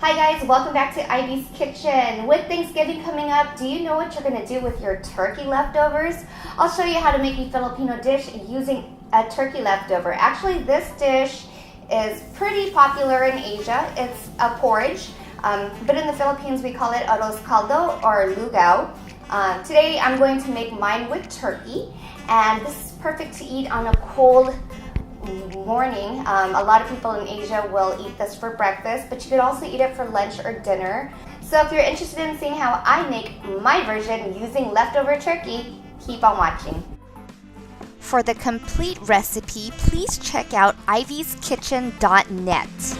Hi guys, welcome back to Ivy's Kitchen. With Thanksgiving coming up, do you know what you're going to do with your turkey leftovers? I'll show you how to make a Filipino dish using a turkey leftover. Actually, this dish is pretty popular in Asia. It's a porridge, but in the Philippines we call it Arroz Caldo or Lugaw. Today I'm going to make mine with turkey, and this is perfect to eat on a cold morning. A lot of people in Asia will eat this for breakfast, but you could also eat it for lunch or dinner. So if you're interested in seeing how I make my version using leftover turkey, keep on watching. For the complete recipe, please check out ivyskitchen.net.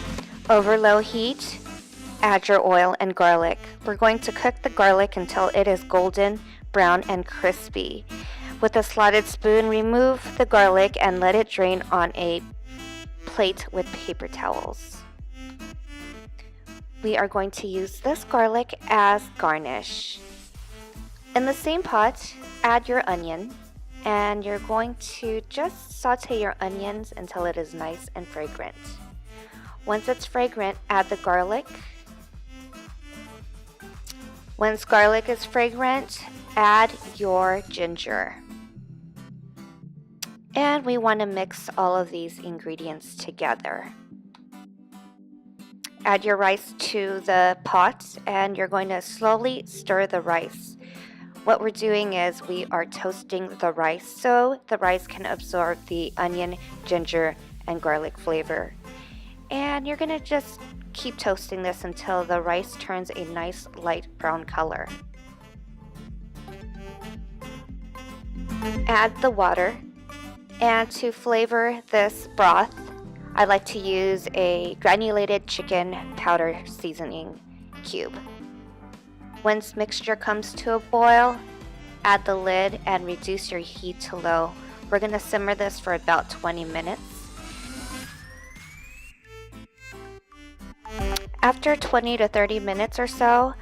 Over low heat, add your oil and garlic. We're going to cook the garlic until it is golden, brown, and crispy. With a slotted spoon, remove the garlic and let it drain on a plate with paper towels. We are going to use this garlic as garnish. In the same pot, add your onion, and you're going to just saute your onions until it is nice and fragrant. Once it's fragrant, add the garlic. Once garlic is fragrant, add your ginger. And we want to mix all of these ingredients together. Add your rice to the pot, and you're going to slowly stir the rice. What we're doing is we are toasting the rice so the rice can absorb the onion, ginger, and garlic flavor. And you're going to just keep toasting this until the rice turns a nice light brown color. Add the water. And to flavor this broth, I like to use a granulated chicken powder seasoning cube. Once mixture comes to a boil, add the lid and reduce your heat to low. We're going to simmer this for about 20 minutes. After 20 to 30 minutes or so,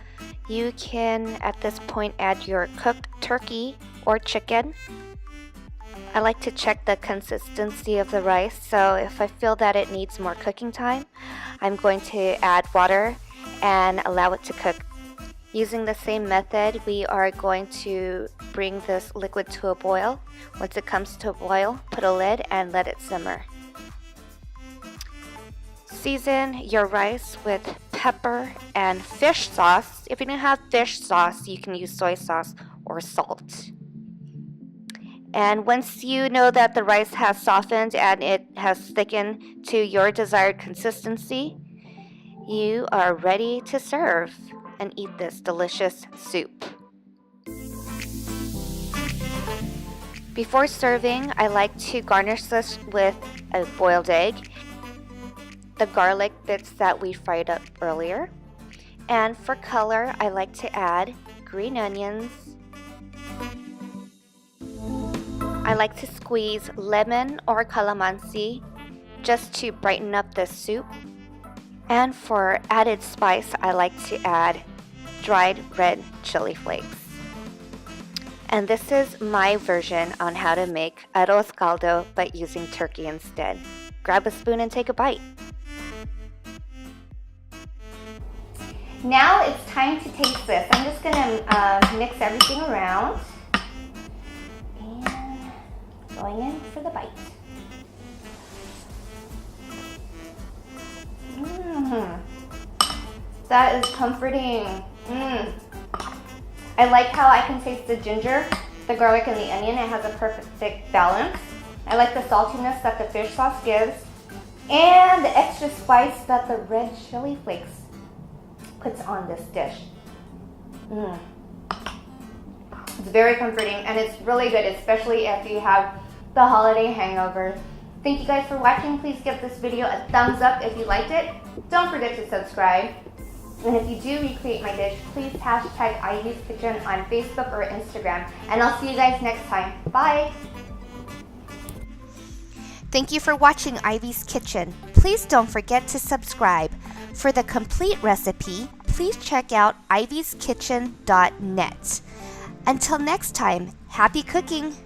you can at this point add your cooked turkey or chicken. I like to check the consistency of the rice, so if I feel that it needs more cooking time, I'm going to add water and allow it to cook. Using the same method, we are going to bring this liquid to a boil. Once it comes to a boil, put a lid and let it simmer. Season your rice with pepper and fish sauce. If you don't have fish sauce, you can use soy sauce or salt. And once you know that the rice has softened and it has thickened to your desired consistency, you are ready to serve and eat this delicious soup. Before serving, I like to garnish this with a boiled egg, the garlic bits that we fried up earlier, and for color, I like to add green onions. I like to squeeze lemon or calamansi just to brighten up the soup. And for added spice, I like to add dried red chili flakes. And this is my version on how to make arroz caldo but using turkey instead. Grab a spoon and take a bite. Now it's time to taste this. I'm just going to mix everything around. Going in for the bite. That is comforting. I like how I can taste the ginger, the garlic, and the onion. It has a perfect balance. I like the saltiness that the fish sauce gives, and the extra spice that the red chili flakes puts on this dish. It's very comforting, and it's really good, especially if you have the holiday hangover. Thank you guys for watching. Please give this video a thumbs up if you liked it. Don't forget to subscribe. And if you do recreate my dish, please hashtag Ivy's Kitchen on Facebook or Instagram. And I'll see you guys next time. Bye! Thank you for watching Ivy's Kitchen. Please don't forget to subscribe. For the complete recipe, please check out ivyskitchen.net. Until next time, happy cooking!